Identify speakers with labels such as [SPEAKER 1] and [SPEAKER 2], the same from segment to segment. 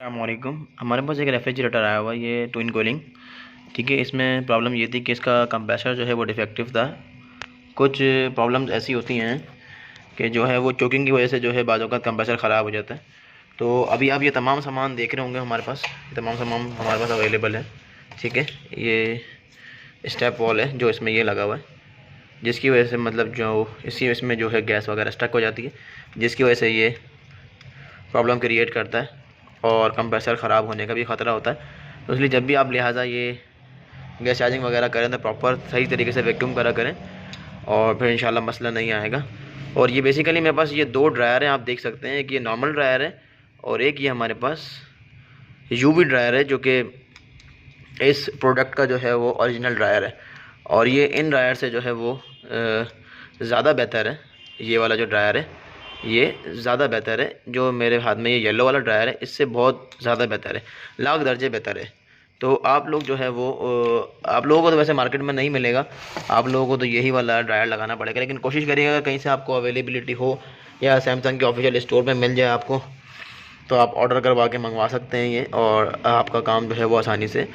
[SPEAKER 1] अस्सलामुअलैकुम। हमारे पास एक रेफ्रिजरेटर आया हुआ है, ये ट्विन कूलिंग। ठीक है, इसमें प्रॉब्लम ये थी कि इसका कंप्रेसर जो है वो डिफेक्टिव था। कुछ प्रॉब्लम्स ऐसी होती हैं कि जो है वो चोकिंग की वजह से जो है बाज़ों का कंप्रेसर ख़राब हो जाता है। तो अभी आप ये तमाम सामान देख रहे होंगे हमारे पास, ये तमाम सामान हमारे पास अवेलेबल है। ठीक है, ये स्टेप वॉल है जो इसमें ये लगा हुआ है, जिसकी वजह से मतलब जो इसमें जो है गैस वगैरह स्टक हो जाती है, जिसकी वजह से ये प्रॉब्लम क्रिएट करता है और कंप्रेसर ख़राब होने का भी ख़तरा होता है। तो इसलिए जब भी आप लिहाजा ये गैस चार्जिंग वगैरह करें तो प्रॉपर सही तरीके से वैक्यूम करा करें और फिर इंशाल्लाह मसला नहीं आएगा। और ये बेसिकली मेरे पास ये दो ड्रायर हैं, आप देख सकते हैं। एक ये नॉर्मल ड्रायर है और एक ये हमारे पास यूवी ड्रायर है, जो कि इस प्रोडक्ट का जो है वो ओरिजिनल ड्रायर है। और ये इन ड्रायर से जो है वो ज़्यादा बेहतर है। ये वाला जो ड्रायर है ये ज़्यादा बेहतर है। जो मेरे हाथ में ये येलो वाला ड्रायर है इससे बहुत ज़्यादा बेहतर है, लाख दर्जे बेहतर है। तो आप लोग जो है वो आप लोगों को तो वैसे मार्केट में नहीं मिलेगा, आप लोगों को तो यही वाला ड्रायर लगाना पड़ेगा। लेकिन कोशिश करिएगा कहीं से आपको अवेलेबिलिटी हो या सैमसंग के ऑफिशियल स्टोर पे मिल जाए आपको, तो आप ऑर्डर करवा के मंगवा सकते हैं ये, और आपका काम जो है वो आसानी से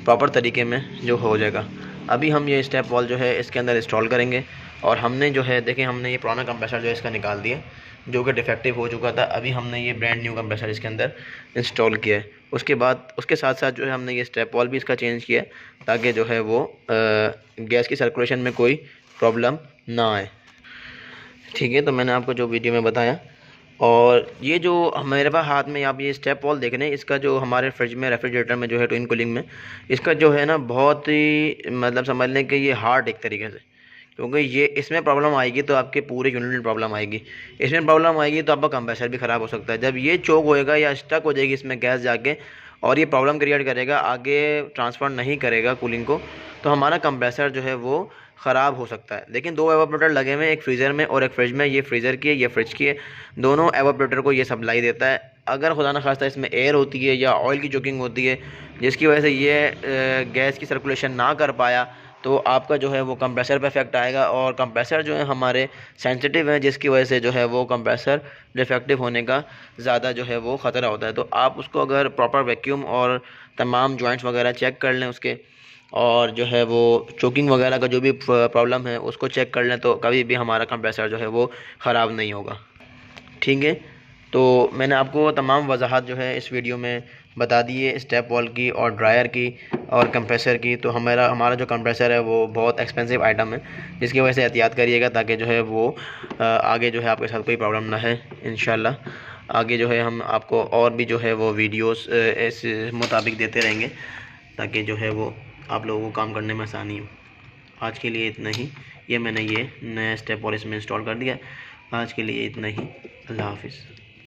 [SPEAKER 1] प्रॉपर तरीके में जो हो जाएगा। अभी हम ये स्टेप वॉल जो है इसके अंदर इंस्टॉल करेंगे। और हमने जो है देखें, हमने ये पुराना कंप्रेसर जो है इसका निकाल दिया, जो कि डिफेक्टिव हो चुका था। अभी हमने ये ब्रांड न्यू कंप्रेसर इसके अंदर इंस्टॉल किया है। उसके बाद उसके साथ साथ जो है हमने ये स्टेप वॉल भी इसका चेंज किया है, ताकि जो है वो गैस की सर्कुलेशन में कोई प्रॉब्लम ना आए। ठीक है, तो मैंने आपको जो वीडियो में बताया, और ये जो मेरे पास हाथ में आप ये स्टेप वॉल देख रहे हैं, इसका जो हमारे फ्रिज में रेफ्रिजरेटर में जो है ट्विन कूलिंग में, इसका जो है ना बहुत ही मतलब समझ लें कि ये हार्ड एक तरीके से, क्योंकि ये इसमें प्रॉब्लम आएगी तो आपके पूरे यूनिट में प्रॉब्लम आएगी। इसमें प्रॉब्लम आएगी तो आपका कंप्रेसर भी ख़राब हो सकता है। जब ये चोक होएगा या स्टक हो जाएगी इसमें गैस जाके, और ये प्रॉब्लम क्रिएट करेगा, आगे ट्रांसफ़र नहीं करेगा कूलिंग को, तो हमारा कंप्रेसर जो है वो ख़राब हो सकता है। लेकिन दो एवापोरेटर लगे हुए हैं, एक फ्रीज़र में और एक फ्रिज में। ये फ्रीज़र की है, ये फ्रिज की है। दोनों एवापोरेटर को ये सप्लाई देता है। अगर खुदा न खास्ता इसमें एयर होती है या ऑयल की चोकिंग होती है, जिसकी वजह से ये गैस की सर्कुलेशन ना कर पाया, तो आपका जो है वो कंप्रेसर पे इफेक्ट आएगा। और कंप्रेसर जो है हमारे सेंसिटिव है, जिसकी वजह से जो है वो कंप्रेसर डिफेक्टिव होने का ज़्यादा जो है वो ख़तरा होता है। तो आप उसको अगर प्रॉपर वैक्यूम और तमाम जॉइंट्स वगैरह चेक कर लें उसके, और जो है वो चोकिंग वगैरह का जो भी प्रॉब्लम है उसको चेक कर लें, तो कभी भी हमारा कंप्रेसर जो है वो ख़राब नहीं होगा। ठीक है, तो मैंने आपको तमाम वजाहत जो है इस वीडियो में बता दी है, स्टेप वॉल की और ड्रायर की और कंप्रेसर की। तो हमारा जो कंप्रेसर है वो बहुत एक्सपेंसिव आइटम है, जिसकी वजह से एहतियात करिएगा, ताकि जो है वो आगे जो है आपके साथ कोई प्रॉब्लम ना है। इंशाल्लाह आगे जो है हम आपको और भी जो है वो वीडियोस इस मुताबिक देते रहेंगे, ताकि जो है वो आप लोगों को काम करने में आसानी हो। आज के लिए इतना ही। ये मैंने ये नया स्टेप वॉल इसमें इंस्टॉल कर दिया। आज के लिए इतना ही। अल्लाह हाफिज़।